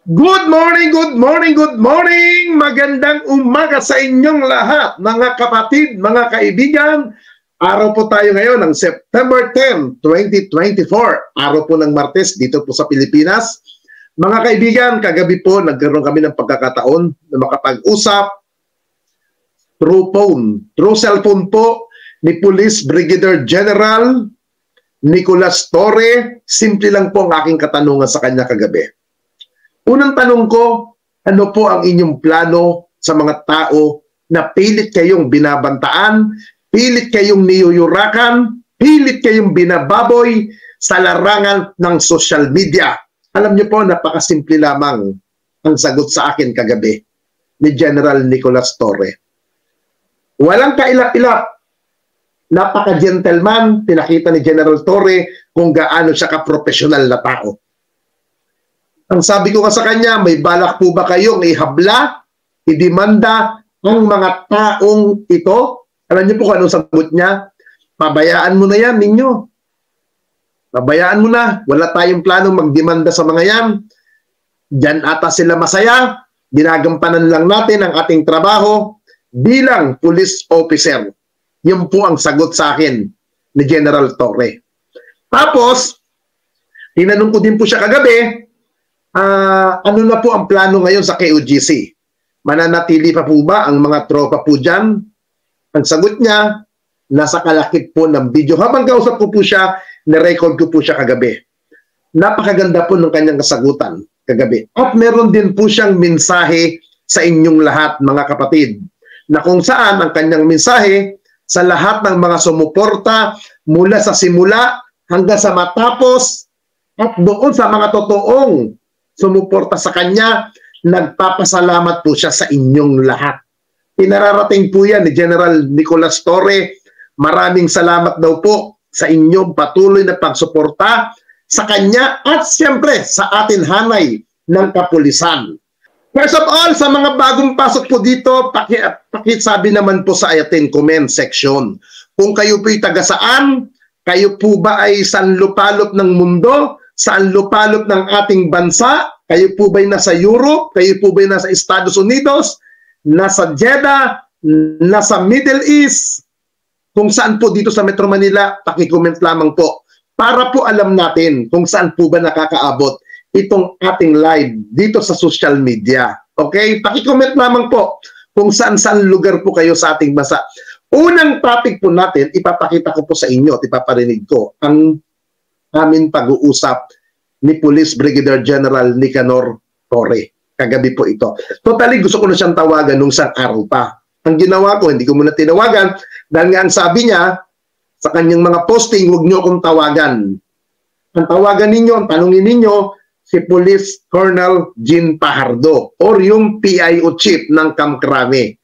Good morning, good morning, good morning! Magandang umaga sa inyong lahat, mga kapatid, mga kaibigan. Araw po tayo ngayon ng September 10, 2024. Araw po ng Martes dito po sa Pilipinas. Mga kaibigan, kagabi po nagkaroon kami ng pagkakataon na makapag-usap through phone, through cellphone po ni Police Brigadier General Nicolas Torre. Simple lang po ang aking katanungan sa kanya kagabi. Unang tanong ko, ano po ang inyong plano sa mga tao na pilit kayong binabantaan, pilit kayong niyuyurakan, pilit kayong binababoy sa larangan ng social media? Alam niyo po, napakasimple lamang ang sagot sa akin kagabi ni General Nicolas Torre. Walang kailap-ilap. Napaka-gentleman, pinakita ni General Torre kung gaano siya ka-professional na tao. Ang sabi ko nga sa kanya, may balak po ba kayong ihabla, idemanda ang mga taong ito? Alam niyo po kung anong sagot niya? Pabayaan mo na yan ninyo. Pabayaan mo na. Wala tayong planong magdemanda sa mga yan. Diyan ata sila masaya. Ginagampanan lang natin ang ating trabaho bilang police officer. Yun po ang sagot sa akin ni General Torre. Tapos, tinanong ko din po siya kagabi, ano na po ang plano ngayon sa KOGC? Mananatili pa po ba ang mga tropa po dyan? Ang sagot niya, nasa kalakip po ng video. Habang kausap ko po siya, na-record ko po siya kagabi. Napakaganda po ng kanyang kasagutan kagabi. At meron din po siyang mensahe sa inyong lahat, mga kapatid, na kung saan ang kanyang mensahe sa lahat ng mga sumuporta mula sa simula hanggang sa matapos at doon sa mga totoong sumuporta sa kanya, nagpapasalamat po siya sa inyong lahat. Pinararating po yan ni General Nicolas Torre. Maraming salamat daw po sa inyong patuloy na pagsuporta sa kanya at siyempre sa atin hanay ng kapulisan. First of all, sa mga bagong pasok po dito, pakisabi naman po sa ating comment section. Kung kayo po'y taga saan, kayo po ba ay sanlupalop ng mundo, saan lupalop ng ating bansa? Kayo po ba'y nasa Europe? Kayo po ba'y nasa Estados Unidos? Nasa Jeddah? Nasa Middle East? Kung saan po dito sa Metro Manila, paki-comment lamang po para po alam natin kung saan po ba nakakaabot itong ating live dito sa social media. Okay? Paki-comment lamang po kung saan-saan lugar po kayo sa ating bansa. Unang topic po natin, ipapakita ko po sa inyo at ipaparinig ko ang aming pag-uusap ni Police Brigadier General Nicanor Torre. Kagabi po ito. Totally, gusto ko na siyang tawagan nung isang araw pa. Ang ginawa ko, hindi ko muna tinawagan dahil nga ang sabi niya sa kanyang mga posting, huwag niyo akong tawagan. Ang tawagan ninyo, ang tanungin ninyo, si Police Colonel Jean Pajardo or yung PIO Chief ng Kamkrame.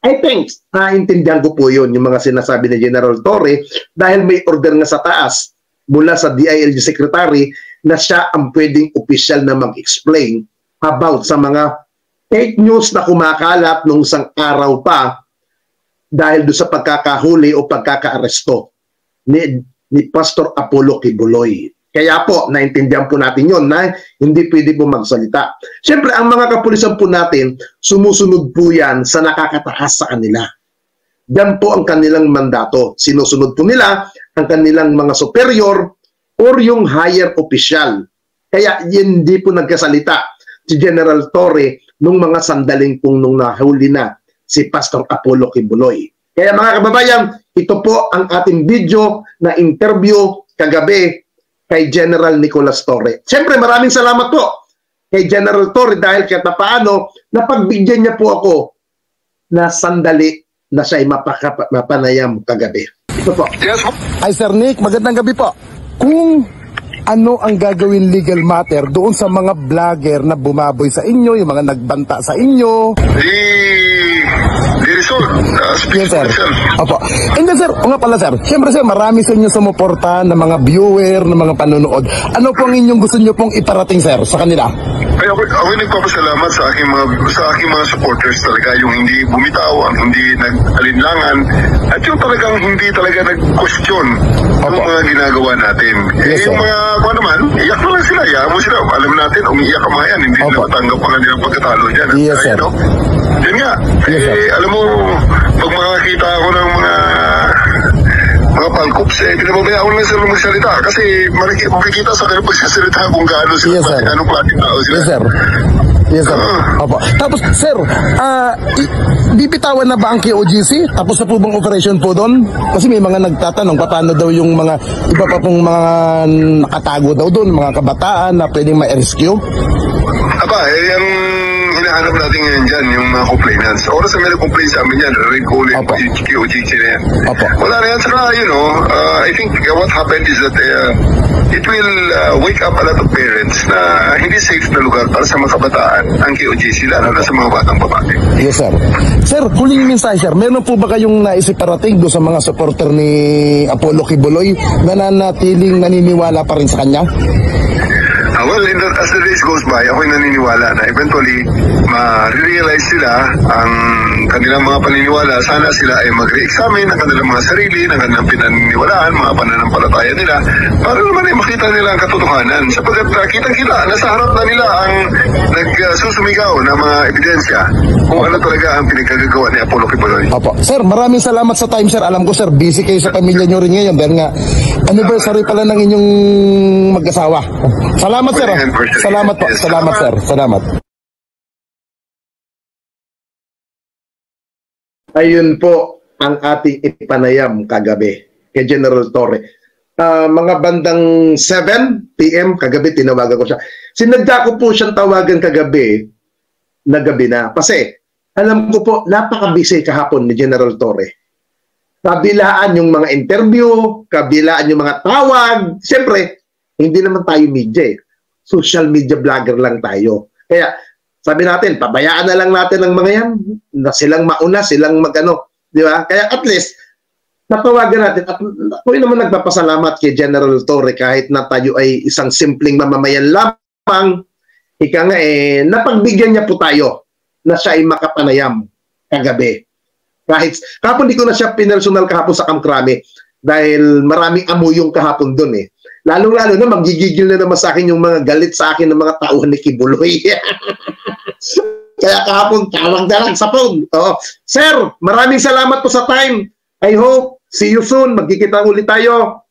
I think, naintindihan ko po yun, yung mga sinasabi ni General Torre dahil may order nga sa taas mula sa DILG Secretary na siya ang pwedeng opisyal na mag-explain about sa mga fake news na kumakalat nung isang araw pa dahil doon sa pagkakahuli o pagkakaaresto ni Pastor Apollo Kibuloy. Kaya po, naintindihan po natin yun na hindi pwede po magsalita. Siyempre, ang mga kapulisan po natin, sumusunod po yan sa nakakataas sa kanila. Yan po ang kanilang mandato. Sinusunod po nila ang kanilang mga superior or yung higher official. Kaya hindi po nagkasalita si General Torre nung mga sandaling pong nung nahuli na si Pastor Apollo Kibuloy. Kaya mga kababayan, ito po ang ating video na interview kagabi kay General Nicolas Torre. Siyempre, maraming salamat po kay General Torre dahil kahit na paano, napagbigyan niya po ako na sandali na siya'y mapanayam kagabi. Ito po. Yes. Hi Sir Nick, magandang gabi po. Kung ano ang gagawin legal matter doon sa mga vlogger na bumaboy sa inyo, yung mga nagbanta sa inyo? The Quezon. Yes, sir. Opo. And then, sir, o nga pala, sir, siyempre, sir, marami sa inyo sumuporta ng mga viewer, ng mga panonood. Ano po ang inyong gusto nyo pong iparating, sir, sa kanila? Ay, ako nagpapasalamat sa aking mga supporters talaga, yung hindi bumitaw, ang hindi nag-alinlangan, at yung talagang hindi talaga nag-question yung mga ginagawa natin. Yes, yung mga, kung naman, iyak na lang sila, iyak mo sila. Alam natin, umiiyak ka mga yan, hindi nila matanggap ang kanilang pagkatalo dyan. Yes, sir. Yun nga, alam mo, pag makakita ako ng mga palkups, pinababayaan ko lang sila magsalita kasi makikita sa kanila pagsasalita kung gaano sila, yes, sir. anong klaseng tao sila. Yes, sir. Yes, sir. Opo. Tapos, sir, bibitawan na ba ang KOGC? Tapos na po bang operation po doon? Kasi may mga nagtatanong, paano daw yung mga iba pa pong mga nakatago daw doon, mga kabataan na pwedeng ma-rescue? Aba, ang hinahanap natin ngayon dyan, yung mga complainants. Oras na may complain sa amin yan, recalling yung KOGC na yan. Wala na yan. Saka, I think what happened is that it will wake up a lot of parents na hindi safe na lugar para sa mga kabataan ang KOGC, lalo na sa mga batang babae. Yes, sir. Sir, huling mensahe, sir. Meron po ba kayong naisiparating doon sa mga supporter ni Apollo Kibuloy na nanatiling naniniwala pa rin sa kanya? Well, as the days goes by, ako'y naniniwala na eventually ma-realize sila ang kanilang mga paniniwala. Sana sila ay mag-re-examine ng kanilang mga sarili, ng kanilang pinaniniwalaan, mga pananampalataya nila, para naman ay makita nila ang katotohanan. Sapagkat kitang-kita, nasa harap na nila ang nagsusumigaw ng mga ebidensya kung ano talaga ang pinagkagagawa ni Apollo Kibuloy. Opo. Sir, maraming salamat sa time, sir. Alam ko, sir, busy kayo sa pamilya nyo rin ngayon dahil nga anniversary pala ng inyong mag-asawa. Salamat, sir. Salamat po. Salamat, sir. Salamat. Ayun po ang ating ipanayam kagabi kay General Torre. Mga bandang 7 PM kagabi, tinawagan ko siya. Sinadya ko po siyang tawagan kagabi na gabi na. Kasi alam ko po, napaka-busy kahapon ni General Torre. Kabilaan yung mga interview, kabilaan yung mga tawag. Siyempre, hindi naman tayo media eh. Social media vlogger lang tayo. Kaya sabi natin, pabayaan na lang natin ang mga yan na silang mauna, silang magano, di ba? Kaya at least natawagan natin at ako naman nagpapasalamat kay General Torre kahit na tayo ay isang simpleng mamamayan lamang, ika nga napagbigyan niya po tayo na siya ay makapanayam kagabi. Kahit kahapon di ko na siya pinersonal kahapon sa Camp Crame dahil maraming amoy yung kahapon doon eh. Lalo-lalo na magigigil na naman sa akin yung mga galit sa akin ng mga tauhan ni Kibuloy. Kaya kahapon, tawag na lang sa phone. Sir, maraming salamat po sa time. I hope, see you soon. Magkikita ulit tayo.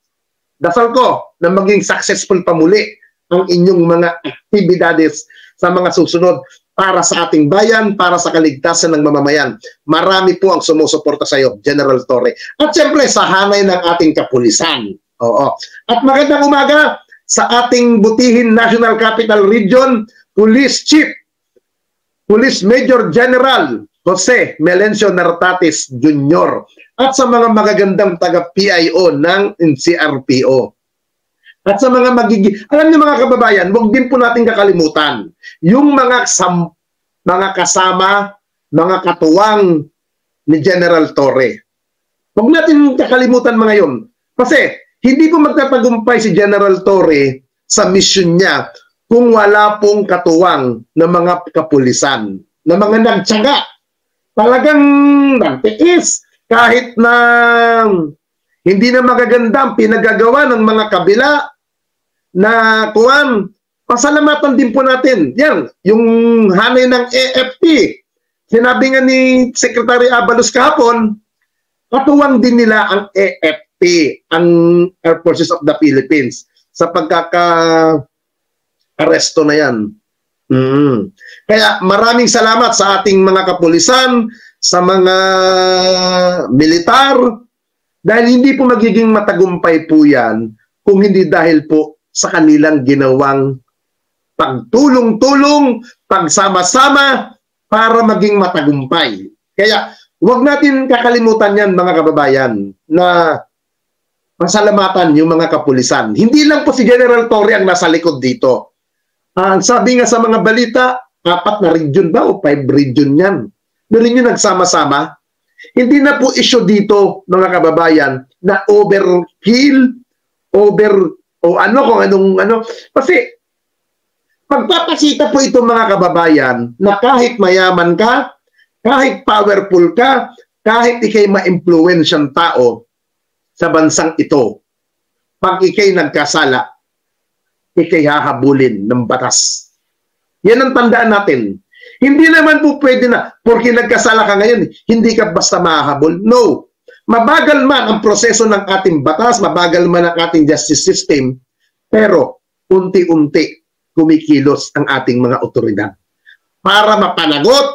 Dasal ko na maging successful pa muli ang inyong mga aktibidades sa mga susunod para sa ating bayan, para sa kaligtasan ng mamamayan. Marami po ang sumusuporta sa iyo, General Torre. At siyempre, sa hanay ng ating kapulisan. Oo. At magandang umaga sa ating butihin National Capital Region Police Chief, Police Major General Jose Melencio Nartatis Jr. at sa mga magagandang taga-PIO ng NCRPO. At sa mga alam niyo mga kababayan, huwag din po natin kakalimutan yung mga kasama, mga katuwang ni General Torre. Huwag natin kakalimutan mga yun. Kasi hindi po magtatagumpay si General Torre sa mission niya kung wala pong katuwang ng mga kapulisan, na mga nagtyaga. Talagang nagtiis kahit na hindi na magaganda ang pinagagawa ng mga kabila na kuwan. Pasalamatan din po natin. Yan, yung hanay ng AFP. Sinabi nga ni Secretary Abalos kahapon, katuwang din nila ang AFP, ang Air Forces of the Philippines, sa pagkaka-aresto na yan. Kaya maraming salamat sa ating mga kapulisan, sa mga militar, dahil hindi po magiging matagumpay po yan kung hindi dahil po sa kanilang ginawang pagtulong-tulong, pagsama-sama para maging matagumpay. Kaya huwag natin kakalimutan yan mga kababayan na pasalamatan yung mga kapulisan. Hindi lang po si General Torre ang nasa likod dito. Sabi nga sa mga balita, 4 na region ba o 5 region yan? Meron yung nagsama-sama. Hindi na po issue dito, mga kababayan, na overkill, o ano kung anong ano. Kasi, pagpapakita po ito mga kababayan, na kahit mayaman ka, kahit powerful ka, kahit ikay ma-influensyang tao sa bansang ito, pag ikay nagkasala, ikay hahabulin ng batas. Yan ang tandaan natin. Hindi naman po pwede na, porque nagkasala ka ngayon, hindi ka basta mahahabol. No. Mabagal man ang proseso ng ating batas, mabagal man ang ating justice system, pero unti-unti kumikilos ang ating mga otoridad para mapanagot,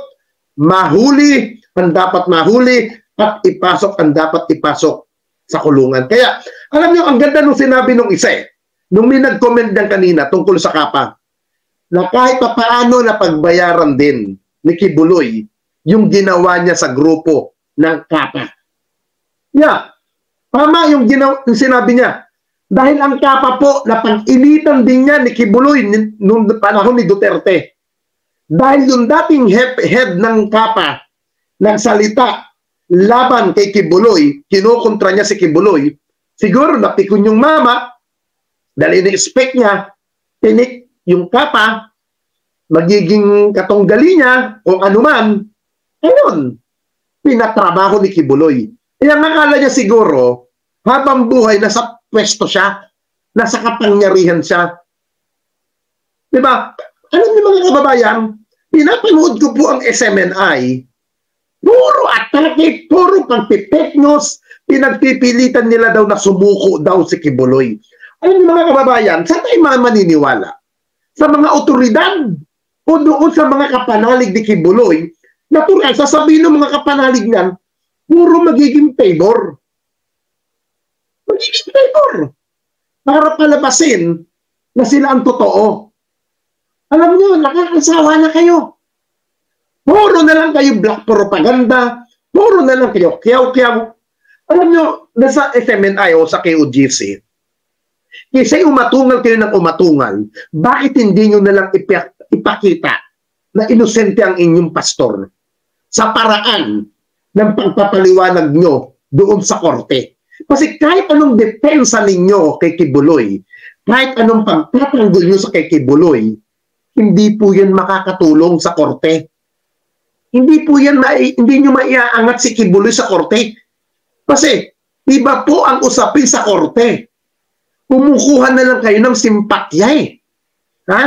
mahuli ang dapat mahuli, at ipasok ang dapat ipasok sa kulungan. Kaya, alam niyo, ang ganda nung sinabi nung isa nung may nag-comment din kanina tungkol sa Kapa, na kahit paano na pagbayaran din ni Kibuloy yung ginawa niya sa grupo ng Kapa. Yeah, tama yung sinabi niya. Dahil ang Kapa po, napag-initan din niya ni Kibuloy nung panahon ni Duterte. Dahil yung dating head ng Kapa nagsalita laban kay Kibuloy, kinukontra niya si Kibuloy, siguro napikon yung mama, dahil in-expect niya, tinik yung Kapa, magiging katunggali niya, o anuman, ayun, pinatrabaho ni Kibuloy. Kaya nakala niya siguro, habang buhay, nasa pwesto siya, nasa kapangyarihan siya. Diba? Alam niyo mga kababayan, pinapanood ko po ang SMNI, puro atake, puro pagpipeknos, pinagpipilitan nila daw na sumuko daw si Kibuloy. Alam niyo mga kababayan, saan tayo maniniwala? Sa mga otoridad o doon sa mga kapanalig ni Kibuloy, natural, sasabihin ng mga kapanalig niyan, puro magiging favor. Magiging favor. Para palabasin na sila ang totoo. Alam niyo, nakakasawa na kayo. Puro na lang kayo black propaganda. Puro na lang kayo kiyaw-kiyaw. Alam niyo, nasa SMNI o sa KOGC, kasi umatungal kayo ng umatungal, bakit hindi nyo na lang ipakita na inosente ang inyong pastor sa paraan ng pagpapaliwanag nyo doon sa korte? Kasi kahit anong depensa ninyo kay Kibuloy, kahit anong pagtatanggol nyo sa kay Kibuloy, hindi po yan makakatulong sa korte. Hindi po yan, hindi nyo maiaangat si Kibuloy sa korte. Kasi, iba po ang usapin sa korte. Kumukuha na lang kayo ng simpatya Ha?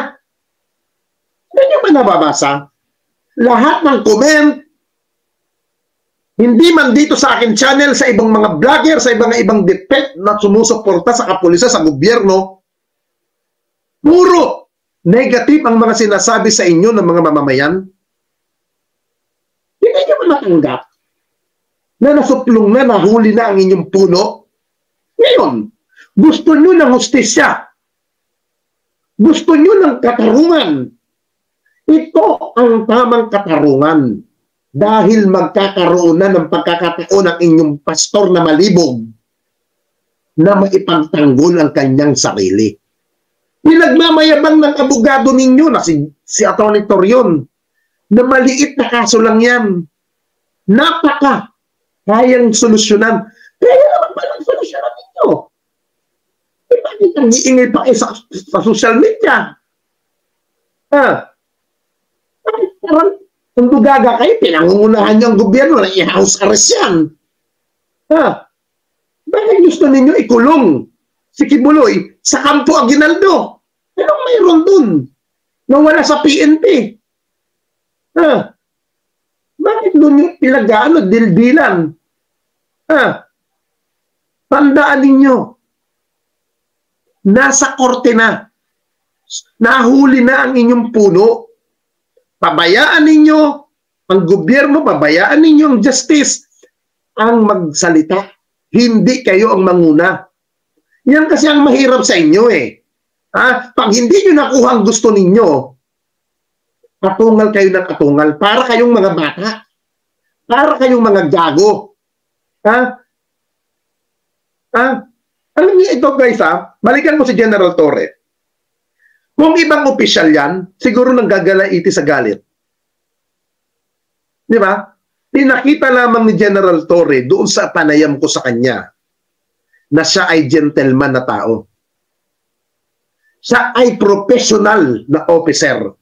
Hindi nyo ba nababasa? Lahat ng comment, hindi man dito sa akin channel, sa ibang mga vlogger, sa ibang depet na sumusuporta sa kapulisan, sa gobyerno, puro negative ang mga sinasabi sa inyo ng mga mamamayan. Hindi nyo ba natanggap na nasuplong na, nahuli na ang inyong puno? Ngayon, gusto nyo ng hustisya. Gusto nyo ng katarungan. Ito ang tamang katarungan. Dahil magkakaroon na ng pagkakataon ang inyong pastor na malibog na maipagtanggol ang kanyang sarili. Pinagmamayabang ng abogado ninyo na si Atty. Torion na maliit na kaso lang yan. Napaka kayang solusyonan. Kaya naman palang solusyonan ninyo. Bakit ang iingay pa sa social media? Parang kung dugaga kayo, pinangungunahan niyo ang gobyerno na i-house arrest yan. Bakit gusto ninyo ikulong si Kibuloy sa Campo Aguinaldo? Anong mayroon dun? Nawala sa PNP. Bakit doon yung ilagano, dildilan? Tandaan ninyo, nasa korte na. Nahuli na ang inyong puno. Pabayaan ninyo ang gobyerno, pabayaan ninyo ang justice ang magsalita. Hindi kayo ang manguna. Yan kasi ang mahirap sa inyo Pag hindi nyo nakuha ang gusto ninyo, atungal kayo ng atungal. Para kayong mga bata. Para kayong mga gago. Alam niyo ito guys balikan mo si General Torre. Kung ibang opisyal yan, siguro nanggagalaiti sa galit. Di ba? Pinakita lamang ni General Torre doon sa panayam ko sa kanya na siya ay gentleman na tao. Siya ay professional na officer.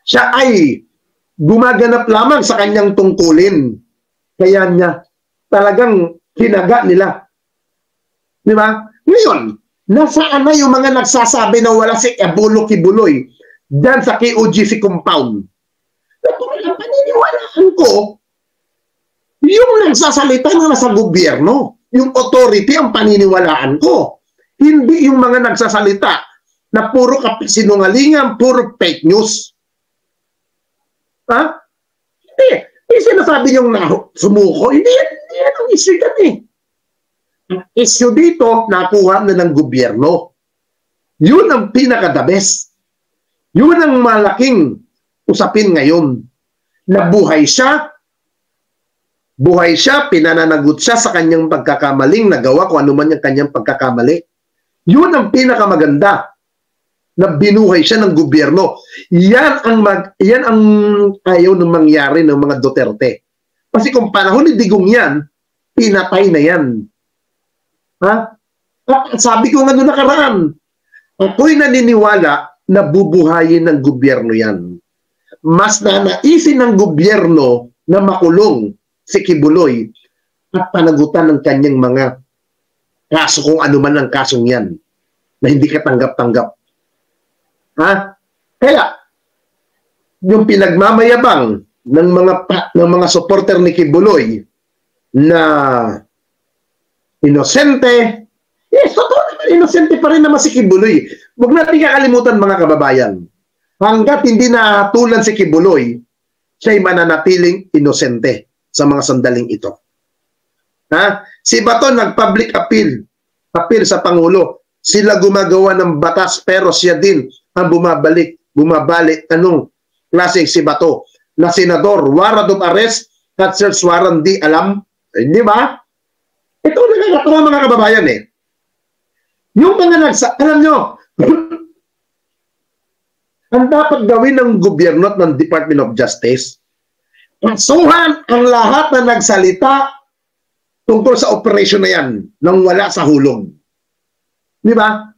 Siya ay gumaganap lamang sa kanyang tungkulin. Kaya niya talagang kinaga nila. Di ba? Ngayon, nasaan na yung mga nagsasabi na wala si Abulo Kibuloy dyan sa KOGC compound? Ang paniniwalaan ko, yung nagsasalita na nasa gobyerno, yung authority ang paniniwalaan ko. Hindi yung mga nagsasalita na puro sinungalingan, puro fake news. Ha? Hindi. Hindi sinasabi niyong sumuko. Hindi yan ang issue yan eh. Ang issue dito, nakuha na ng gobyerno. Yun ang pinaka-the best. Yun ang malaking usapin ngayon. Nabuhay siya, pinananagot siya sa kanyang pagkakamaling nagawa kung ano man yung kanyang pagkakamali. Yun ang pinakamaganda, na binuhay siya ng gobyerno. Yan ang ayaw na mangyari ng mga Duterte. Kasi kung panahon ni Digong yan, pinatay na yan. Ha? Sabi ko nga noong nakaraan, ako'y naniniwala na bubuhayin ng gobyerno yan. Mas nanaisin ng gobyerno na makulong si Kibuloy at panagutan ng kanyang mga kaso kung ano man ang kasong yan na hindi katanggap-tanggap. Ha? Kaya, yung pinagmamayabang ng mga supporter ni Kibuloy na inosente, yes, totoo naman, inosente pa rin naman si Kibuloy. Huwag natin kakalimutan mga kababayan, hanggat hindi nahatulan si Kibuloy, siya'y mananatiling inosente sa mga sandaling ito. Ha? Si Bato nag-public appeal sa Pangulo. Sila gumagawa ng batas pero siya din ang bumabalik. Anong klase si Bato? Na senador, warrant of arrest at search warrant, di alam. Di ba? Ito nakakatawa mga kababayan eh. Yung mga alam nyo, ang dapat gawin ng gobyerno at ng Department of Justice, kasuhan ang lahat na nagsalita tungkol sa operasyon na yan nang wala sa hulog. Di ba?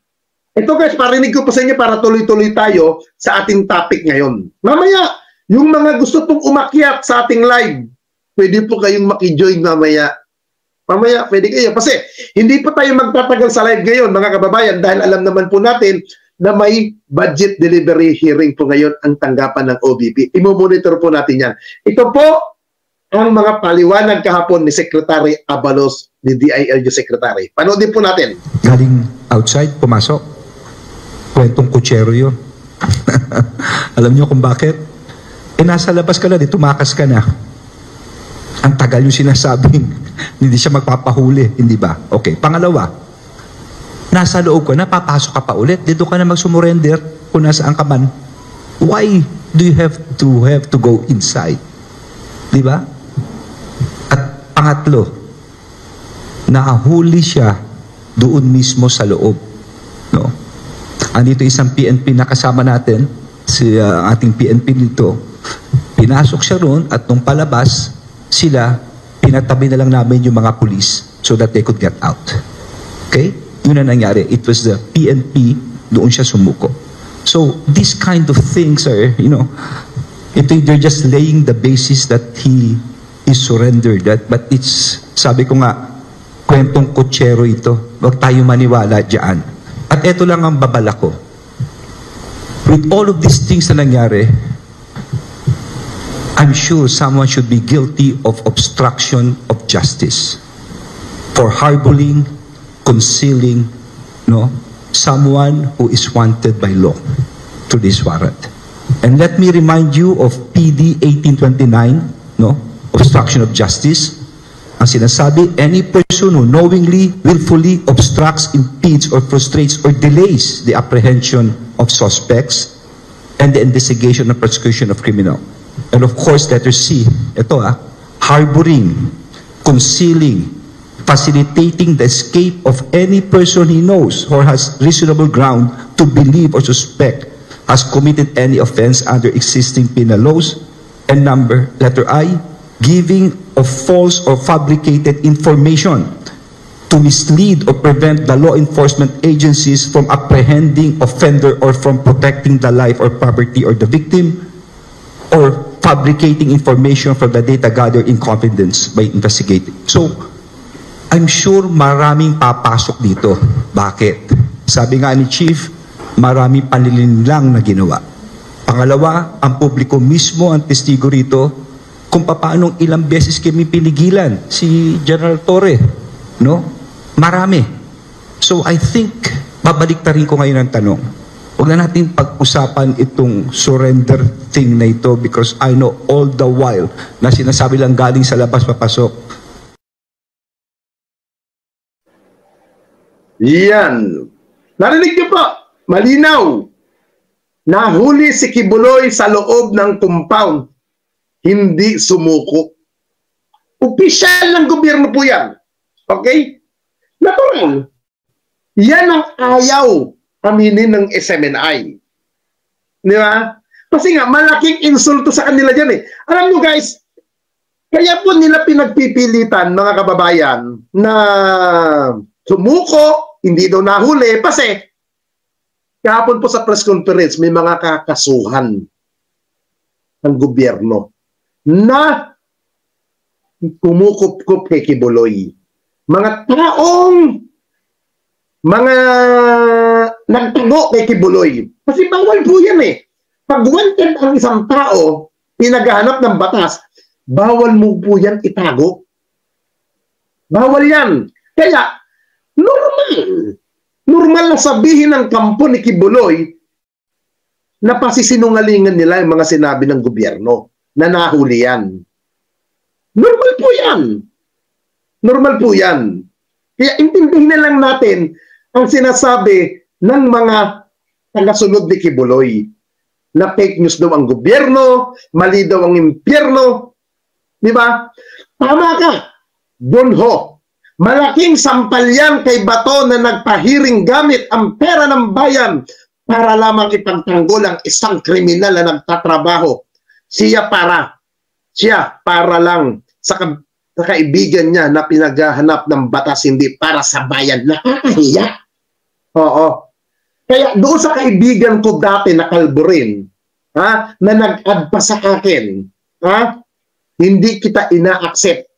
Ito guys, parinig ko pa sa inyo para tuloy-tuloy tayo sa ating topic ngayon. Mamaya, yung mga gusto pong umakyat sa ating live, pwede po kayong makijoin mamaya. Mamaya, pwede kayo. Kasi hindi pa tayo magtatagal sa live ngayon, mga kababayan, dahil alam naman po natin na may budget delivery hearing po ngayon ang tanggapan ng OBP. Imo-monitor po natin yan. Ito po ang mga paliwanag kahapon ni Secretary Abalos, ni DILG Secretary. Panoodin po natin. Galing outside, pumasok. Kwentong kutsero yun. Alam niyo kung bakit? Nasa labas ka na, di tumakas ka na. Ang tagal yung sinasabing, hindi siya magpapahuli, hindi ba? Okay, pangalawa, nasa loob ka na, papasok ka pa ulit, dito ka na magsumurrender kung nasaan ka man. Why do you have to go inside? Di ba? At pangatlo, nakahuli siya doon mismo sa loob. No? Andito isang PNP na kasama natin, si ating PNP dito, pinasok siya roon at nung palabas, sila, pinatabi na lang namin yung mga police so that they could get out. Okay? Yun ang nangyari. It was the PNP, doon siya sumuko. So, these kind of things are, they're just laying the basis that he is surrendered. But it's, sabi ko nga, kwentong kutsero ito. Huwag tayo maniwala dyan. At ito lang ang babala ko. With all of these things na nangyari, I'm sure someone should be guilty of obstruction of justice for harboring, concealing, someone who is wanted by law through this warrant. And let me remind you of PD 1829, obstruction of justice. Ang sinasabi, any person who knowingly, willfully obstructs, impedes, or frustrates, or delays the apprehension of suspects and the investigation and prosecution of criminal. And of course, letter C, ito harboring, concealing, facilitating the escape of any person he knows or has reasonable ground to believe or suspect has committed any offense under existing penal laws And letter I, giving of false or fabricated information to mislead or prevent the law enforcement agencies from apprehending offender or from protecting the life or property or the victim, or fabricating information from the data gathered in confidence by investigating. So, I'm sure maraming papasok dito. Bakit? Sabi nga ni Chief, maraming panlilinlang na ginawa. Pangalawa, ang publiko mismo ang testigo rito kung paanong ilang beses kami pinigilan si General Torre. No? Marami. So I think, babalik na rin ko ngayon ang tanong. Huwag na natin pag-usapan itong surrender thing na ito because I know all the while na sinasabi lang galing sa labas papasok. Yan. Narinig niyo po, malinaw. Nahuli si Kibuloy sa loob ng compound. Hindi sumuko. Opisyal ng gobyerno po yan. Okay? Natural. Yan ang ayaw aminin ng SMNI. Di ba? Kasi nga, malaking insulto sa kanila dyan eh. Alam nyo guys, kaya po nila pinagpipilitan, mga kababayan, na sumuko, hindi daw nahuli, kasi kahapon po sa press conference, may mga kakasuhan ng gobyerno na kumukup-kup kay Kibuloy. Mga taong mga nagtago kay Kibuloy. Kasi bawal po yan eh. Pag wanted ang isang tao, pinaghahanap ng batas, bawal mo po yan itago. Bawal yan. Kaya, normal na sabihin ng kampo ni Kibuloy na pasisinungalingan nila yung mga sinabi ng gobyerno na nahuli yan. Normal po yan. Normal po yan. Kaya intindihin na lang natin ang sinasabi ng mga tagasunod ni Kibuloy na fake news daw ang gobyerno, mali daw ang impyerno. Di ba? Tama ka. Donho. Malaking sampal yan kay Bato na nagpahiring gamit ang pera ng bayan para lamang ipagtanggol ang isang kriminal na nagtatrabaho. Siya para lang sa kaibigan niya na pinaghahanap ng batas, hindi para sa bayan. Nakakahiya. Oo. Kaya doon sa kaibigan ko dati na Kalburin, na nag-add pa sa akin, hindi kita ina-accept.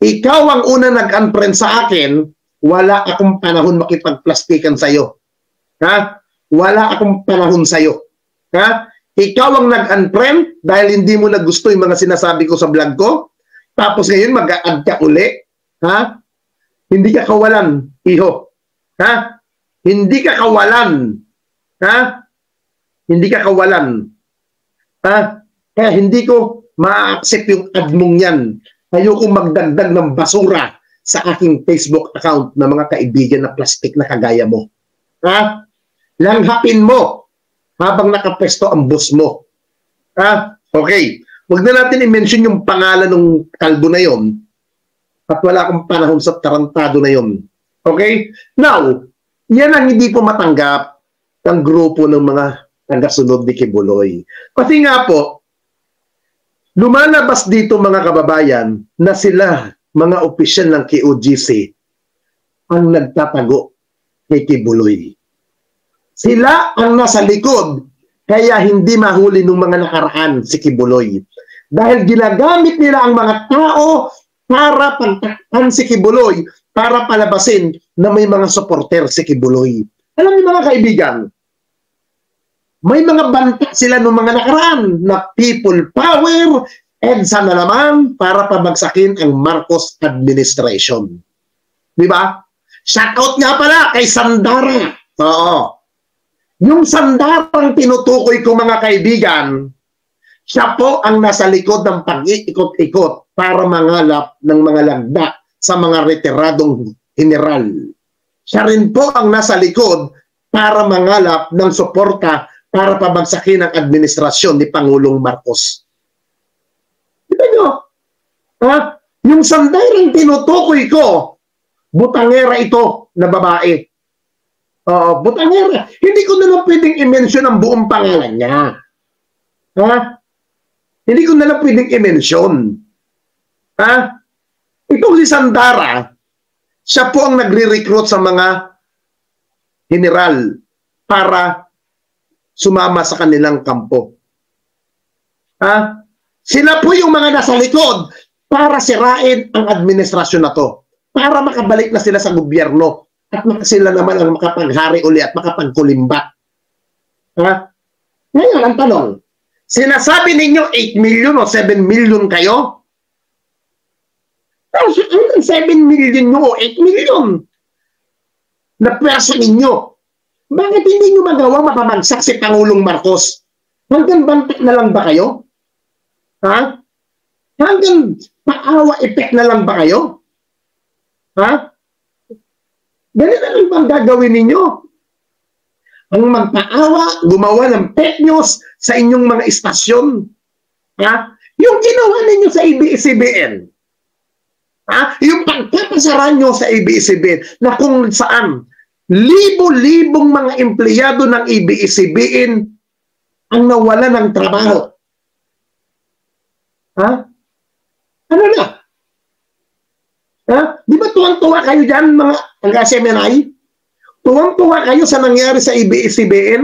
Ikaw ang una nag-unfriend sa akin, wala akong panahon makipagplastikan sa'yo. Wala akong panahon sa'yo. Ikaw ang nag-unfriend dahil hindi mo nagusto yung mga sinasabi ko sa vlog ko, tapos ngayon mag-a-add ka uli. Hindi ka kawalan, iho. Hindi ka kawalan. Hindi ka kawalan. Kaya hindi ko ma-accept yung add mong yan. Ayoko magdagdag ng basura sa aking Facebook account na mga kaibigan na plastic na kagaya mo. Langhapin mo habang nakapwesto ang boss mo. Okay. Huwag na natin i-mention yung pangalan ng kalbo na yon at wala akong panahon sa tarantado na yon. Okay? Now, yan ang hindi po matanggap ng grupo ng mga tagasunod ni Kibuloy. Kasi nga po, lumalabas dito mga kababayan na sila, mga opisyal ng KOGC, ang nagtatago kay Kibuloy. Sila ang nasa likod, kaya hindi mahuli ng mga nakaraan si Kibuloy. Dahil ginagamit nila ang mga tao para pagtakpan si Kibuloy, para palabasin na may mga supporter si Kibuloy. Alam niyo mga kaibigan, may mga banta sila ng mga nakaraan na people power, EDSA na naman para pabagsakin ang Marcos administration. Di ba? Shoutout nga pala kay Sandara. Oo. Yung Sandarang tinutukoy ko mga kaibigan, siya po ang nasa likod ng pag-iikot-ikot para mangalap ng mga lagda sa mga retiradong general. Siya rin po ang nasa likod para mangalap ng suporta para pabagsakin ang administrasyon ni Pangulong Marcos. Kita nyo? Yung Sandarang tinutukoy ko, butangera ito na babae. Butangera. Hindi ko na lang pwedeng i-mention ang buong pangalan niya. Hindi ko na lang pwedeng i-mention. Ha? Itong si Sandara, siya po ang nagre-recruit sa mga general para sumama sa kanilang kampo. Ha? Sila po yung mga nasa likod para sirain ang administrasyon na to. Para makabalik na sila sa gobyerno at sila naman ang makapaghari uli at makapagkulimbat. Ha? Ngayon, ang tanong, sinasabi ninyo 8 million o 7 million kayo? Tapos, 7 million nyo o 8 million na pwersa ninyo. Bakit hindi nyo magawa mapamagsak si Pangulong Marcos? Hanggang bantak na lang ba kayo? Ha? Hanggang paawa effect na lang ba kayo? Ha? Ganun na lang bang gagawin ninyo? Ang magpaawa, gumawa ng fake news sa inyong mga istasyon. Ha? Yung ginawa ninyo sa ABS-CBN. Ha? Yung pagpapasara nyo sa ABS-CBN na kung saan libo-libong mga empleyado ng ABS-CBN ang nawala ng trabaho. Ha? Ano na? Ha? Di ba tuwang-tuwa kayo dyan, mga taga-SMNI? Tuwang-tuwa kayo sa nangyari sa ABS-CBN?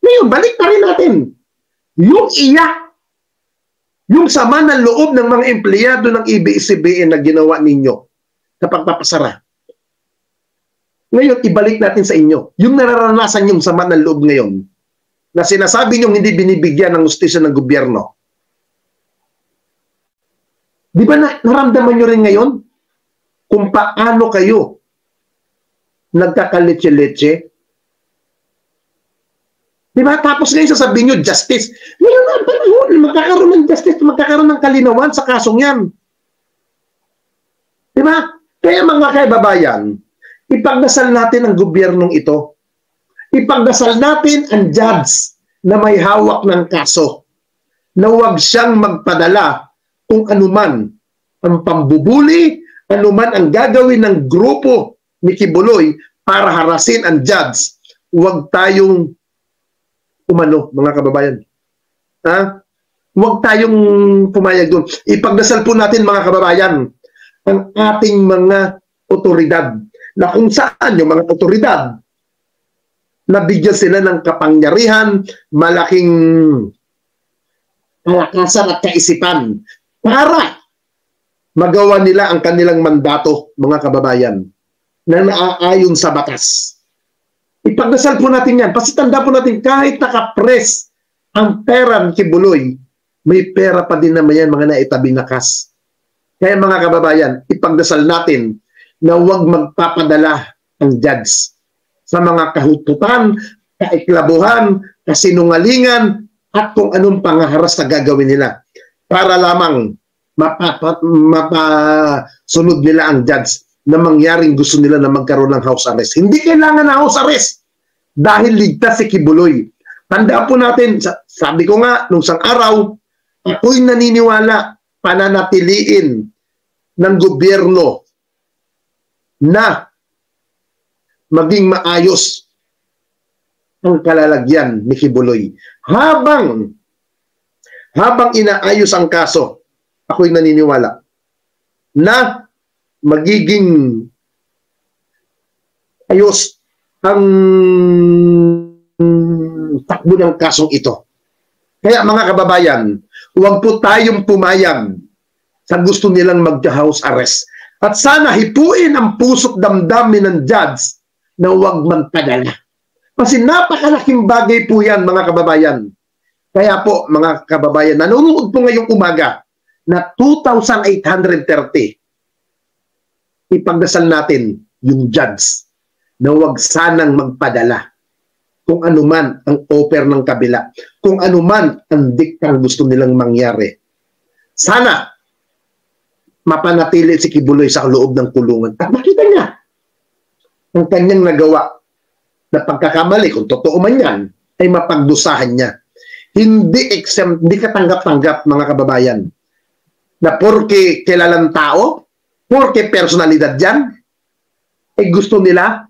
Ngayon, balik pa rin natin. Yung iyak, yung sama ng loob ng mga empleyado ng ABS-CBN na ginawa ninyo sa pagpapasara. Ngayon, ibalik natin sa inyo. Yung nararanasan yung sama ng loob ngayon na sinasabi nyo hindi binibigyan ng hustisya ng gobyerno. Di ba naramdaman nyo rin ngayon kung paano kayo nagkakaletse-letse? Di ba? Tapos ngayon sasabihin nyo, justice. Ngayon na, panahon, magkakaroon ng justice, magkakaroon ng kalinawan sa kasong yan. Di ba? Kaya mga kaibabayan, ipagdasal natin ang gobyernong ito. Ipagdasal natin ang judge na may hawak ng kaso na huwag siyang magpadala kung anuman ang pambubuli, anuman ang gagawin ng grupo ni Kibuloy para harasin ang judge. Huwag tayong umano, mga kababayan. Ha? Huwag tayong pumayag doon. Ipagdasal po natin, mga kababayan, ang ating mga otoridad na kung saan yung mga otoridad nabigyan sila ng kapangyarihan, malaking kalakasan at kaisipan para magawa nila ang kanilang mandato, mga kababayan, na naaayon sa batas. Ipagdasal po natin yan. Pasitanda po natin, kahit nakapres ang pera ng Kibuloy, may pera pa din naman yan, mga naitabi na kas. Kaya mga kababayan, ipagdasal natin na huwag magpapadala ang judge sa mga kahututan, kaiklabuhan, kasinungalingan, at kung anong pangaharas na gagawin nila para lamang mapasunod nila ang judge na mangyaring gusto nila na magkaroon ng house arrest. Hindi kailangan ng house arrest dahil ligtas si Kibuloy. Tandaan po natin, sabi ko nga, nung isang araw, ako'y naniniwala pananatiliin ng gobyerno na maging maayos ang kalalagyan ni Kibuloy. Habang inaayos ang kaso, ako'y naniniwala na magiging ayos ang takbo ng kasong ito. Kaya mga kababayan, huwag po tayong pumayag sa gusto nilang mag-house arrest. At sana hipuin ang puso't damdamin ng judge na huwag magpadala. Kasi napakalaking bagay po yan, mga kababayan. Kaya po, mga kababayan, nanonood po ngayong umaga na 2,830. Ipagdasal natin yung judge na huwag sanang magpadala kung anuman ang offer ng kabila, kung anuman ang diktang gusto nilang mangyari. Sana mapanatili si Kibuloy sa loob ng kulungan. At makita niya ang kanyang nagawa na pagkakamali, kung totoo man yan, ay mapagdusahan niya. Hindi exempt, hindi katanggap-tanggap, mga kababayan, na porke kilalang tao, porke personalidad yan, ay gusto nila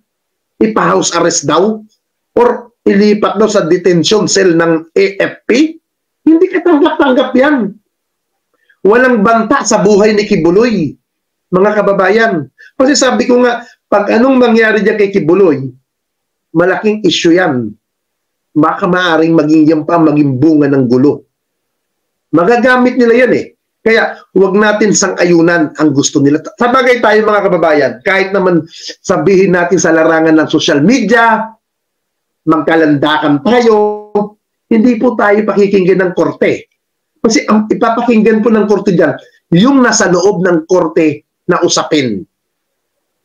ipa-house arrest daw or ilipat daw sa detention cell ng AFP, Hindi ka tanggap-tanggap yan. Walang banta sa buhay ni Kibuloy, mga kababayan. Kasi sabi ko nga, pag anong mangyari dyan kay Kibuloy, malaking issue yan. Baka maaaring maging yan pa, maging bunga ng gulo. Magagamit nila yan eh. Kaya huwag natin sang-ayunan ang gusto nila. Sabagay tayo mga kababayan, kahit naman sabihin natin sa larangan ng social media, magkalandakan tayo, hindi po tayo pakikinggan ng korte. Kasi ang ipapakinggan po ng korte dyan, yung nasa loob ng korte na usapin.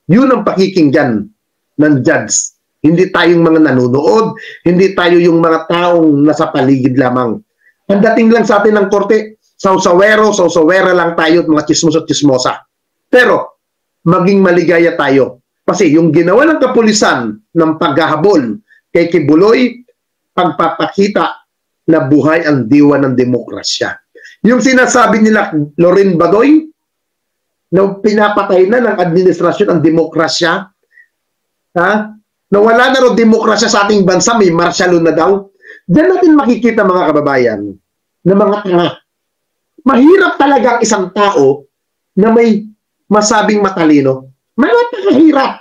Yun ang pakikinggan ng judge. Hindi tayong mga nanonood, hindi tayo yung mga taong nasa paligid lamang. Ang dating lang sa atin ng korte, sausawera lang tayo at mga chismos at chismosa. Pero, maging maligaya tayo. Kasi yung ginawa ng kapulisan ng paghahabol kay Kibuloy, pagpapakita na buhay ang diwa ng demokrasya. Yung sinasabi nila, Loren Badoy, na pinapatay na ng administrasyon ang demokrasya, na wala na rin demokrasya sa ating bansa, may martial law na daw. Diyan natin makikita mga kababayan, na mga tanga. Mahirap talaga ang isang tao na may masabing matalino. Napakahirap.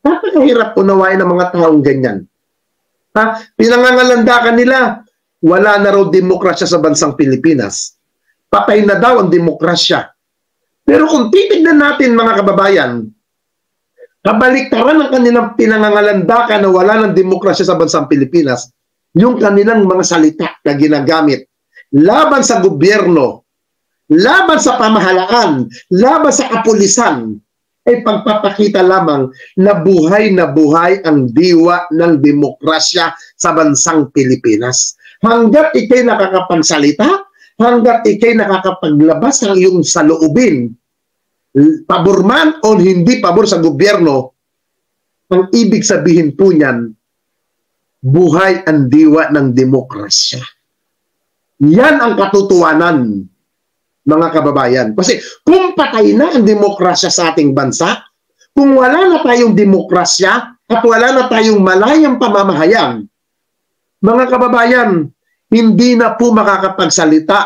Napakahirap unawain ng mga taong ganyan. Pinangangalandakan nila, wala na raw demokrasya sa bansang Pilipinas. Patay na daw ang demokrasya. Pero kung titignan natin mga kababayan, kabaliktaran ng kanilang pinangangalandakan na wala ng demokrasya sa bansang Pilipinas, yung kanilang mga salita na ginagamit laban sa gobyerno, laban sa pamahalaan, laban sa kapulisan, ay pagpapakita lamang na buhay ang diwa ng demokrasya sa bansang Pilipinas. Hanggat ikay nakakapagsalita, hanggat ikay nakakapaglabas ng iyong saloobin, pabor man o hindi pabor sa gobyerno, ang ibig sabihin po niyan, buhay ang diwa ng demokrasya. Yan ang katotohanan, mga kababayan. Kasi kung patay na ang demokrasya sa ating bansa, kung wala na tayong demokrasya at wala na tayong malayang pamamahayag, mga kababayan, hindi na po makakapagsalita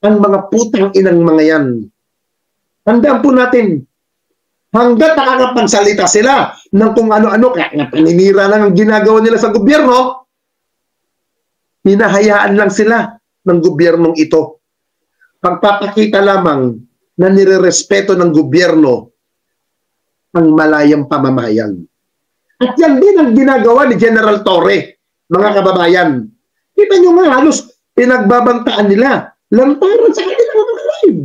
ang mga putang inang mga yan. Tandaan po natin, hanggat nakakapagsalita sila ng kung ano-ano, kaya paninira lang ang ginagawa nila sa gobyerno, hinahayaan lang sila ng gobyernong ito. Pagpapakita lamang na nirerespeto ng gobyerno ang malayang pamamahayag. At yan din ang ginagawa ni General Torre, mga kababayan. Kita nyo nga, halos pinagbabantaan nila. Lantaran sa kanilang mga live.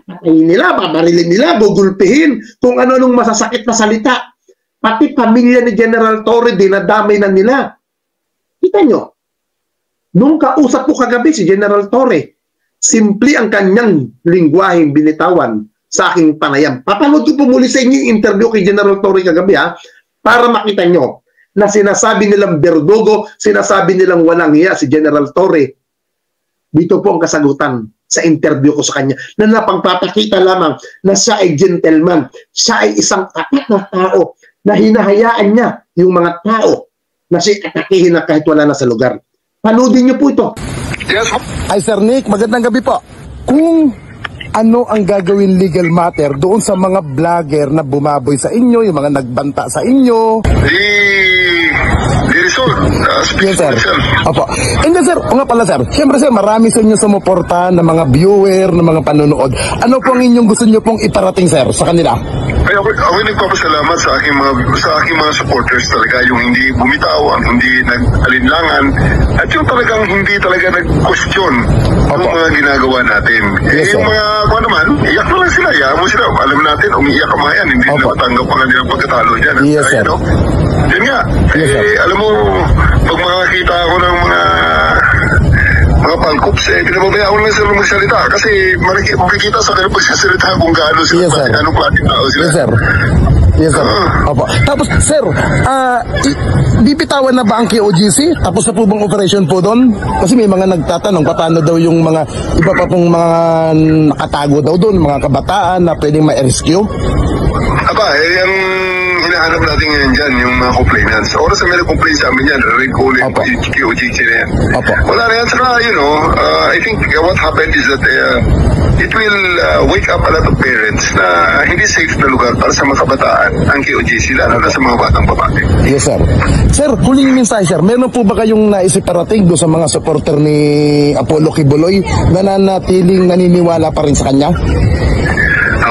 Patayin nila, babarilin nila, gugulpihin, kung ano-anong masasakit na salita. Pati pamilya ni General Torre, dinadamay na nila. Kita nyo, nung kausap ko kagabi si General Torre, simple ang kanyang lingwaheng binitawan sa aking panayam. Papanood ko po muli sa inyo yung interview kay General Torre kagabi para makita nyo na sinasabi nilang berdugo, sinasabi nilang walang hiya si General Torre. Dito po ang kasagutan sa interview ko sa kanya na napagpapakita lamang na siya ay gentleman, siya ay isang tapat na tao na hinahayaan niya yung mga tao na siya atakihin na kahit wala na sa lugar. Panoodin niyo po ito. Yes. Ay Sir Nick, magandang gabi po. Kung ano ang gagawin legal matter doon sa mga vlogger na bumaboy sa inyo, yung mga nagbanta sa inyo? Yes, sir. Opo. And then, sir, o nga pala, sir, siyempre, sir, marami sa inyo sumuporta ng mga viewer, ng mga panonood. Ano po ang inyong gusto nyo pong iparating, sir, sa kanila? Ay, ako nagpapasalamat sa aking mga supporters talaga, yung hindi bumitaw, ang hindi nag-alinlangan, at yung talagang hindi talaga nag-question ng mga ginagawa natin. Yes, yung mga, kung naman, iyak na lang sila, iyak mo sila. Alam natin, umiiyak ang mga yan, hindi na matanggap ang kanilang pagkatalo dyan. Yes, sir. Yan nga, alam mo, pag makakita ako ng mga palkups, pinababayaan ko lang sila magsalita kasi makikita sa kanilang pagsasalita kung gaano sila, anong klaseng tao sila. Yes, sir. Yes, sir. Opo. Tapos, sir, bibitawan na ba ang KOGC? Tapos na po bang operation po doon? Kasi may mga nagtatanong, paano daw yung mga iba pa pong mga nakatago daw doon, mga kabataan na pwedeng ma-rescue? Aba, ang hinahanap natin ngayon dyan, yung mga complainants. Oras na may nag-complain sa amin yan, rin ko ulit, QOGC na yan. Wala na yan. Saka, I think what happened is that it will wake up a lot of parents na hindi safe na lugar para sa mga kabataan ang QOGC, lalo na sa mga batang babae. Yes, sir. Sir, huling mensahe, sir. Meron po ba kayong naisiparating doon sa mga supporter ni Apollo Kibuloy na nanatiling naniniwala pa rin sa kanya?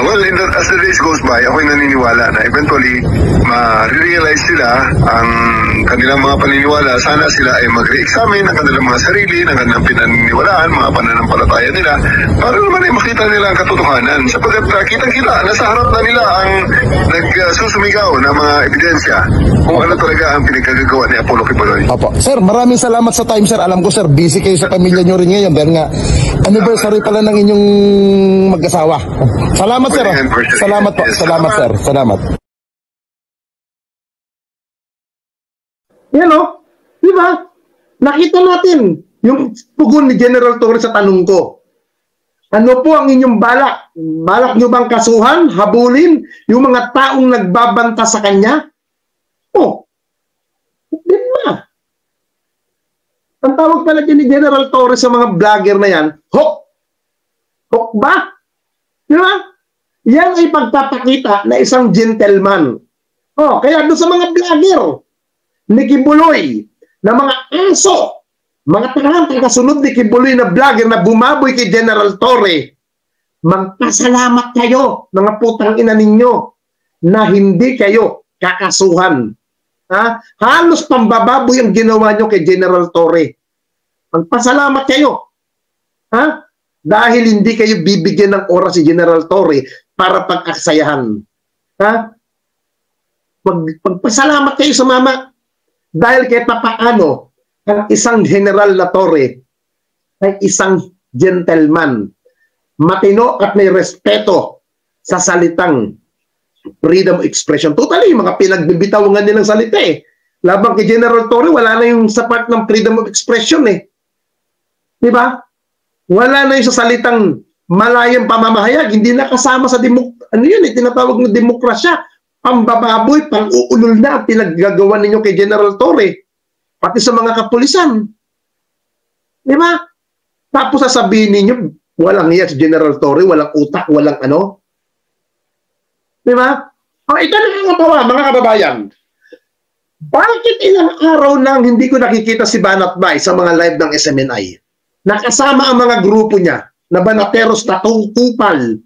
Well, as the days goes by, ako'y naniniwala na eventually ma-realize sila ang kanilang mga paniniwala. Sana sila ay mag-re-examine ang kanilang mga sarili, ng kanilang pinaniniwalaan, mga pananampalataya nila, para naman ay makita nila ang katotohanan. Sapagkat kitang-kita, nasa harap na nila ang nagsusumigaw ng mga ebidensya kung ano talaga ang pinagkagagawa ni Apollo Kibuloy. Opo. Sir, maraming salamat sa time, sir. Alam ko, sir, busy kayo sa pamilya nyo rin ngayon dahil nga anniversary pala ng inyong mag-asawa. Salamat, sir. Salamat po. Salamat, sir. Salamat. Yan o. Di ba? Nakita natin yung pugon ni General Torre sa tanong ko. Ano po ang inyong balak? Balak nyo bang kasuhan, habulin yung mga taong nagbabanta sa kanya? Oh. Di ba? Ang tawag pala dyan ni General Torre sa mga vlogger na yan, Hok! Hok ba? Di ba? Yan ay pagpapakita na isang gentleman. Oh, kaya doon sa mga vlogger ni Kibuloy, na mga aso, mga tangang tagasunod ni Kibuloy na vlogger na bumaboy kay General Torre, magpasalamat kayo, mga putang ina ninyo, na hindi kayo kakasuhan. Ha? Halos pambababoy ang ginawa nyo kay General Torre. Magpasalamat kayo. Ha? Dahil hindi kayo bibigyan ng oras si General Torre para pag-aksayahan. Ha? Magpasalamat kayo sa mama. Dahil kahit papaano, ang isang General na Torre ay isang gentleman. Matino at may respeto sa salitang freedom of expression. Totally, mga pinagbibitawan nilang salita eh. Labang kay General Torre, wala na yung sa part ng freedom of expression eh. Di ba? Wala na yung sa salitang malayang pamamahayag, hindi na kasama sa tinatawag na demokrasya. Pambababoy, pang-uulol na ang pinaggagawa ninyo kay General Torre, pati sa mga kapulisan. Di ba? Tapos sasabihin ninyo, walang iya si General Torre, walang utak, walang ano. Di ba? O, ito nakakatawa, mga kababayan. Bakit ilang araw nang hindi ko nakikita si Banat Bay sa mga live ng SMNI? Nakasama ang mga grupo niya na banateros na tungkupal.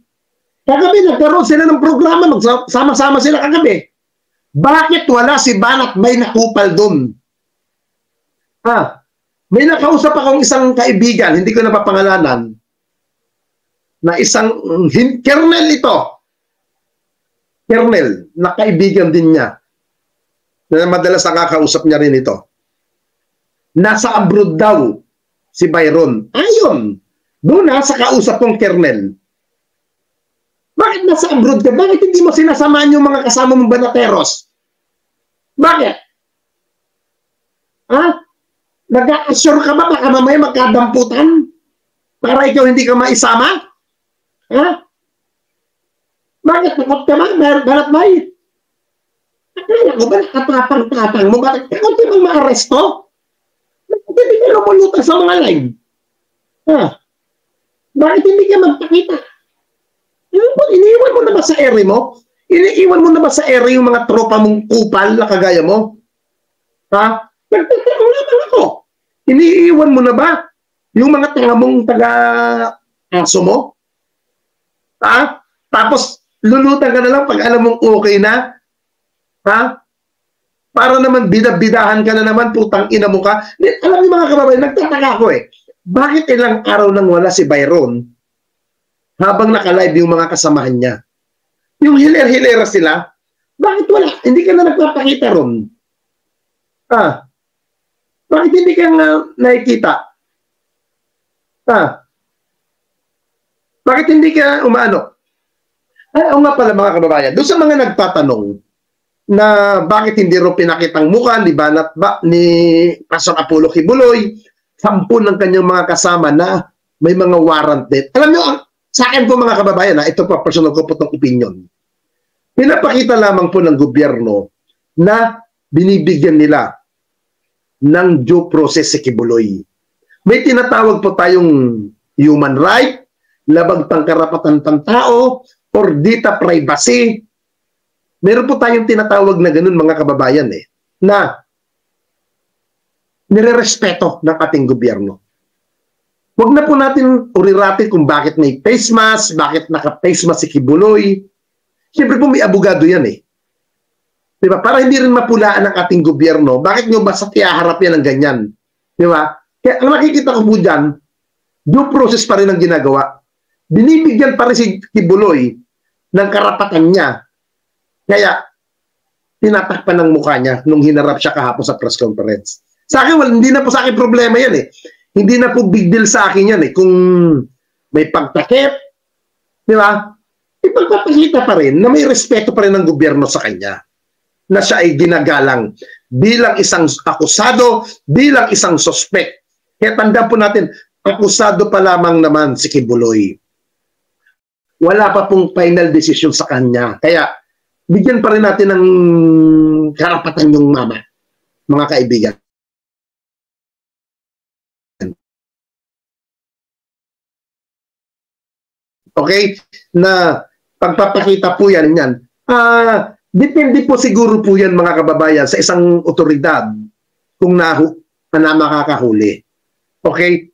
Kagabi nagkaroon sila ng programa, magsama-sama sila kagabi. Bakit wala si Banat Bay na kupal doon? May nakausap akong isang kaibigan, hindi ko napapangalanan, na isang kernel ito. Kernel, na kaibigan din niya. Na madalas nakakausap niya rin ito. Nasa abroad daw si Byron. Ayon, doon sa kausap kong kernel. Bakit nasa abroad ka? Bakit hindi mo sinasamahan yung mga kasama mong banateros? Bakit? Nag-assure ka ba baka mamaya magkadamputan? Para ikaw hindi ka maisama? Bakit? Takot ka ba? Banat Bay? Akala ko ba nakatapang-tapang mo? Bakit? Takot ka bang ma-aresto? Bakit hindi ka lumulutan sa mga live? Bakit hindi ka magpakita? Iniiwan mo na ba sa ere mo? Iniiwan mo na ba sa ere yung mga tropa mong kupal na kagaya mo? Nagtatanong naman ako. Iniiwan mo na ba yung mga tanga mong taga-aso mo? Tapos lulutan ka na lang pag alam mong okay na? Para naman bidahan ka na naman, putang ina mo ka. Alam niyo mga kababayan, nagtataka ako eh. Bakit ilang araw nang wala si Byron habang naka-live yung mga kasamahan niya? Yung hiler-hilera sila, bakit wala? Hindi ka na nagpapakita ron. Bakit hindi ka nga nakikita? Bakit hindi ka umano? O nga pala mga kababayan, doon sa mga nagtatanong na bakit hindi ro pinakitang mukha ni Banat ba ni Pastor Apollo Kibuloy, 10 ng kanyang mga kasama na may mga warrant death. Alam nyo, sa akin po mga kababayan, ito pa personal ko po itong opinion. Pinapakita lamang po ng gobyerno na binibigyan nila ng due process si Kibuloy. May tinatawag po tayong human right, labag pangkarapatan ng tao, or data privacy. Meron po tayong tinatawag na ganun mga kababayan na nirerespeto ng ating gobyerno. Huwag na po natin urirati kung bakit may face mask, bakit naka-face mask si Kibuloy. Siyempre po may abogado yan Diba? Para hindi rin mapulaan ng ating gobyerno, bakit nyo basta tiyaharap yan ng ganyan? Diba? Kaya ang nakikita ko po dyan, due process pa rin ang ginagawa. Binibigyan pa rin si Kibuloy ng karapatan niya. Kaya, tinatakpan ng mukha niya nung hinarap siya kahapon sa press conference. Sa akin, hindi na po sa akin problema yan Hindi na po big deal sa akin yan Kung may pagtakip, di ba? Ipagpapakita pa rin na may respeto pa rin ng gobyerno sa kanya. Na siya ay ginagalang bilang isang akusado, bilang isang suspect. Kaya tandaan po natin, akusado pa lamang naman si Kibuloy. Wala pa pong final decision sa kanya. Kaya, bigyan pa rin natin ng karapatan yung mama, mga kaibigan. Okay? Na pagpapakita po yan. Depende po siguro po yan mga kababayan sa isang otoridad kung na makakahuli. Okay?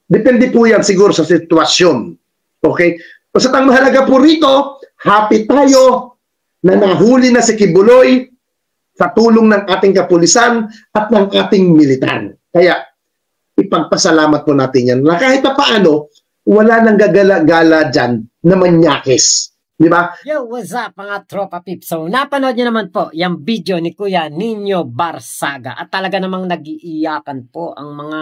Depende po yan siguro sa sitwasyon. Okay? Basta ang mahalaga po rito, happy tayo na nahuli na si Kibuloy sa tulong ng ating kapulisan at ng ating militar. Kaya ipagpasalamat po natin yan na kahit pa paano, wala nang gagala-gala dyan na manyakis. Di ba? Yo, what's up mga tropa pips? So, napanood nyo naman po yung video ni Kuya Nino Barsaga at talaga namang nag-iiyakan po ang mga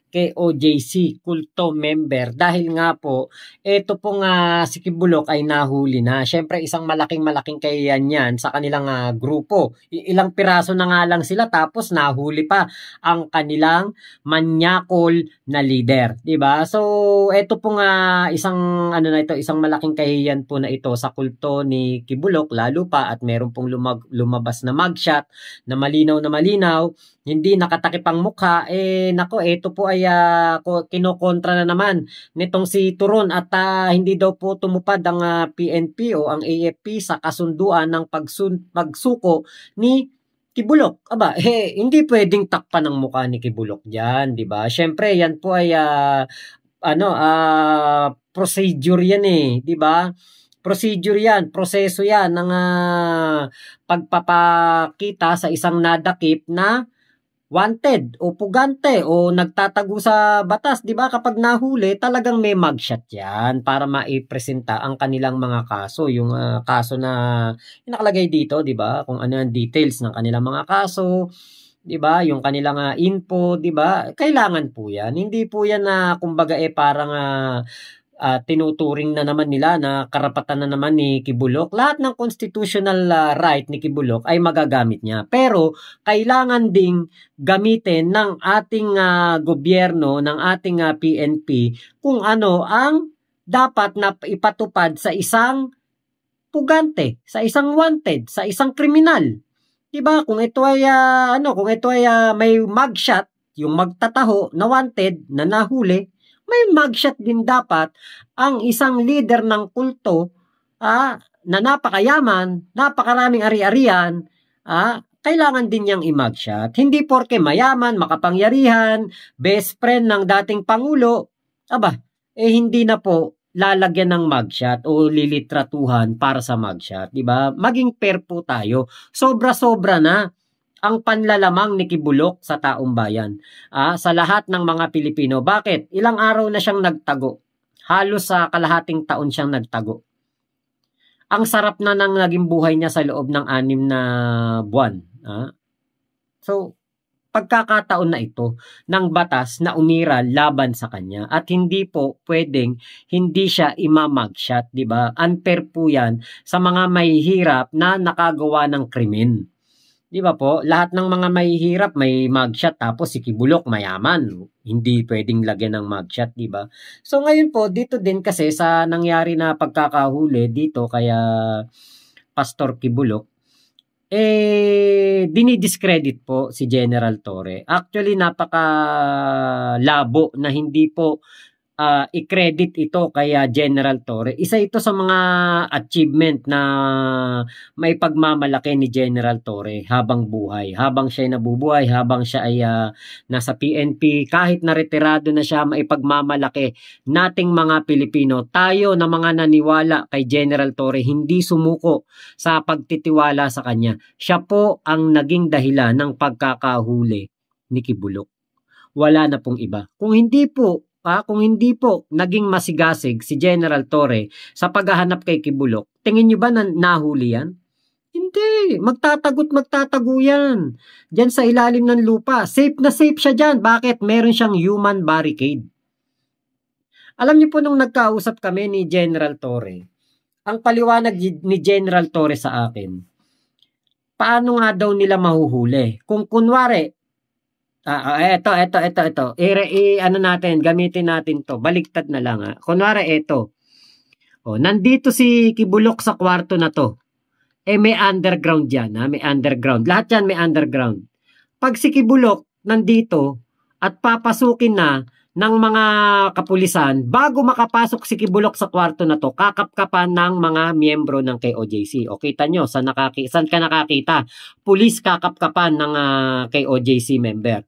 KOJC kulto member dahil nga po, ito pong si Kibulok ay nahuli na. Siyempre, isang malaking kayayan yan sa kanilang grupo. Ilang piraso na nga lang sila tapos nahuli pa ang kanilang manyakol na leader. Diba? So, ito pong isang isang malaking kayayan po na ito sa kulto ni Kibulok lalo pa at meron pong lumabas na mugshot na malinaw, hindi nakatakip ang mukha, nako, ito po ay kinokontra na naman nitong si Turon at hindi daw po tumupad ang PNP o ang AFP sa kasunduan ng pagsuko ni Kibulok. Aba, hindi pwedeng takpan ng mukha ni Kibulok diyan, di ba? Syempre, yan po ay procedure yan di ba? Procedure yan, proseso yan ng pagpapakita sa isang nadakip na wanted o pugante o nagtatago sa batas, 'di ba? Kapag nahuli, talagang may mugshot 'yan para maipresenta ang kanilang mga kaso, yung kaso na nakalagay dito, 'di ba? Kung ano ang details ng kanilang mga kaso, 'di ba? Yung kanilang info, 'di ba? Kailangan po 'yan. Hindi po 'yan na kumbaga parang tinuturing na naman nila na karapatan na naman ni Kibulok. Lahat ng constitutional right ni Kibulok ay magagamit niya. Pero kailangan ding gamitin ng ating gobyerno, ng ating PNP kung ano ang dapat na ipatupad sa isang pugante, sa isang wanted, sa isang kriminal. Diba? Kung ito ay may mugshot, yung magtataho na wanted na nahuli, may mugshot din dapat ang isang leader ng kulto na napakayaman, napakaraming ari-arian, kailangan din niyang i-mugshot. Hindi porke mayaman, makapangyarihan, best friend ng dating Pangulo, hindi na po lalagyan ng mugshot o lilitratuhan para sa mugshot. Diba? Maging fair po tayo. Sobra-sobra na ang panlalamang ni Kibulok sa taong bayan, sa lahat ng mga Pilipino. Bakit? Ilang araw na siyang nagtago. Halos sa kalahating taon siyang nagtago. Ang sarap na ng naging buhay niya sa loob ng 6 na buwan. So, pagkakataon na ito ng batas na umiral laban sa kanya at hindi po pwedeng hindi siya imamugshot, di ba? Unfair po yan sa mga mahihirap na nakagawa ng krimen. Di ba po? Lahat ng mga mahihirap may mugshot tapos si Kibulok mayaman. Hindi pwedeng lagyan ng mugshot, di ba? So ngayon po, dito din kasi sa nangyari na pagkakahuli dito kaya Pastor Kibulok, dinidiscredit po si General Torre. Actually, napaka-labo na hindi po i-credit ito kay General Torre. Isa ito sa mga achievement na may pagmamalaki ni General Torre habang buhay. Habang siya ay nabubuhay, habang siya ay nasa PNP, kahit na retirado na siya, may pagmamalaki nating mga Pilipino. Tayo na mga naniwala kay General Torre, hindi sumuko sa pagtitiwala sa kanya. Siya po ang naging dahilan ng pagkakahuli ni Kibuloc. Wala na pong iba. Kung hindi po naging masigasig si General Torre sa paghahanap kay Kibuloc, tingin nyo ba na nahuli yan? Hindi. Magtatago yan. Diyan sa ilalim ng lupa. Safe na safe siya dyan. Bakit? Meron siyang human barricade. Alam niyo po nung nagkausap kami ni General Torre, ang paliwanag ni General Torre sa akin, paano nga daw nila mahuhuli? Kung kunwari, ito. Ano natin, gamitin natin to. Baliktad na lang ha. Kunwari ito. Nandito si Kibuloc sa kwarto na to. May underground yan ha. May underground. Lahat yan may underground. Pag si Kibuloc nandito at papasukin na ng mga kapulisan, bago makapasok si Kibuloc sa kwarto na to, kakapkapan ng mga miyembro ng KOJC. O kita nyo, saan ka nakakita? Pulis kakapkapan ng KOJC member.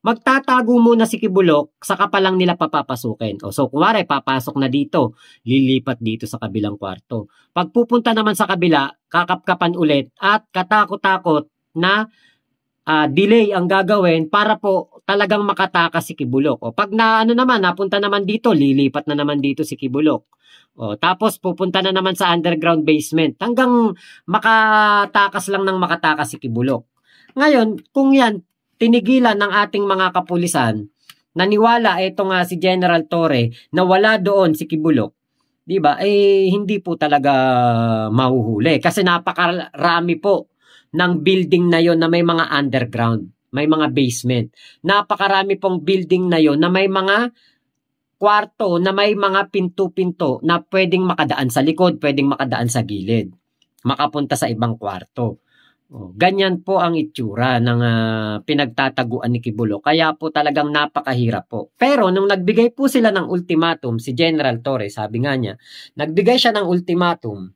Magtatago muna si Kibuloc, saka pa lang nila papapasukin. So, kumare, papasok na dito, lilipat dito sa kabilang kwarto. Pag pupunta naman sa kabila, kakapkapan ulit at katakot-takot na delay ang gagawin para po talagang makatakas si Kibuloc. Pag napunta naman dito, lilipat na naman dito si Kibuloc. Tapos pupunta na naman sa underground basement hanggang makatakas lang ng makatakas si Kibuloc. Ngayon, kung yan, tinigilan ng ating mga kapulisan, naniwala si General Torre na wala doon si Kibuloc, di ba? Hindi po talaga mahuhuli kasi napakarami po ng building na yon na may mga underground, may mga basement. Napakarami pong building na yon na may mga kwarto, na may mga pinto-pinto na pwedeng makadaan sa likod, pwedeng makadaan sa gilid, makapunta sa ibang kwarto. Ganyan po ang itsura ng pinagtataguan ni Kibuloc. Kaya po talagang napakahirap po. Pero nung nagbigay po sila ng ultimatum, si General Torre, sabi nga niya, nagbigay siya ng ultimatum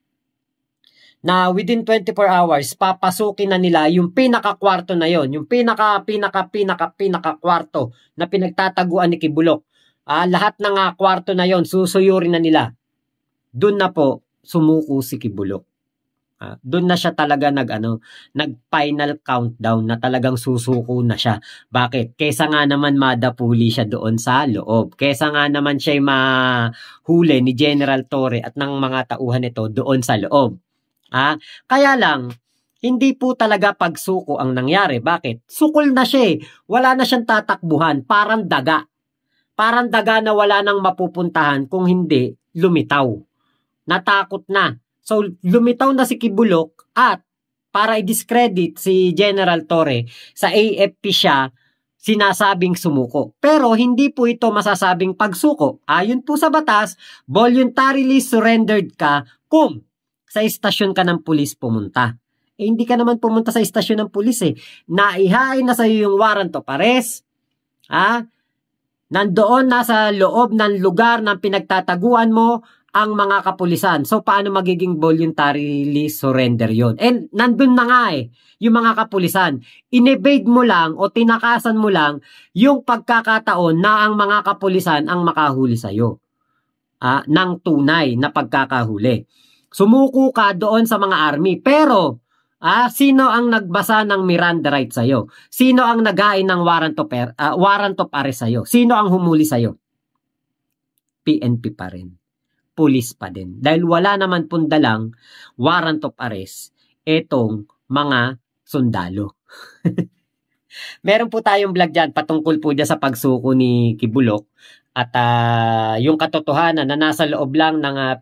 na within 24 hours, papasukin na nila yung pinaka-kwarto na yon, yung pinaka-kwarto na pinagtataguan ni Kibuloc. Lahat ng kwarto na yon, susuyurin na nila. Doon na po, sumuko si Kibuloc. Doon na siya talaga nag-final countdown na talagang susuko na siya. Bakit? Kesa nga naman madapuli siya doon sa loob. Kesa nga naman siya mahuli ni General Torre at ng mga tauhan nito doon sa loob. Kaya lang, hindi po talaga pagsuko ang nangyari. Bakit? Sukol na siya. Wala na siyang tatakbuhan. Parang daga. Parang daga na wala nang mapupuntahan kung hindi lumitaw. Natakot na. So, lumitaw na si Kibuloc at para i-discredit si General Torre, sa AFP siya sinasabing sumuko. Pero hindi po ito masasabing pagsuko. Ayon po sa batas, voluntarily surrendered ka kung sa istasyon ka ng pulis pumunta. Hindi ka naman pumunta sa istasyon ng pulis Naihain na sa iyo yung warrant of arrest. Nandoon na sa loob ng lugar ng pinagtataguan mo ang mga kapulisan. So, paano magiging voluntarily surrender yon? And nandun na nga yung mga kapulisan. Inevade mo lang o tinakasan mo lang yung pagkakataon na ang mga kapulisan ang makahuli sa'yo. Ng tunay na pagkakahuli. Sumuko ka doon sa mga army. Pero, sino ang nagbasa ng Miranda rights sa'yo? Sino ang naghain ng warrant of arrest sa'yo? Sino ang humuli sa'yo? PNP pa rin. Pulis pa din. Dahil wala naman pundalang warrant of arrest etong mga sundalo. Meron po tayong vlog dyan patungkol po dyan sa pagsuko ni Kibuloc at yung katotohanan na nasa loob lang ng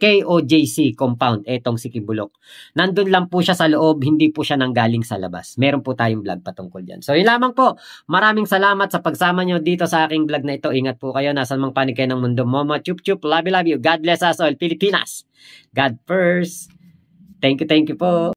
KOJC compound etong si Kibuloc. Nandun lang po siya sa loob, hindi po siya nanggaling sa labas. Meron po tayong vlog patungkol dyan. So yun lamang po. Maraming salamat sa pagsama nyo dito sa aking vlog na ito. Ingat po kayo. Nasaan mang panig kayo ng mundo. Momo, chup chup, love you, love you. God bless us all. Pilipinas. God first. Thank you po.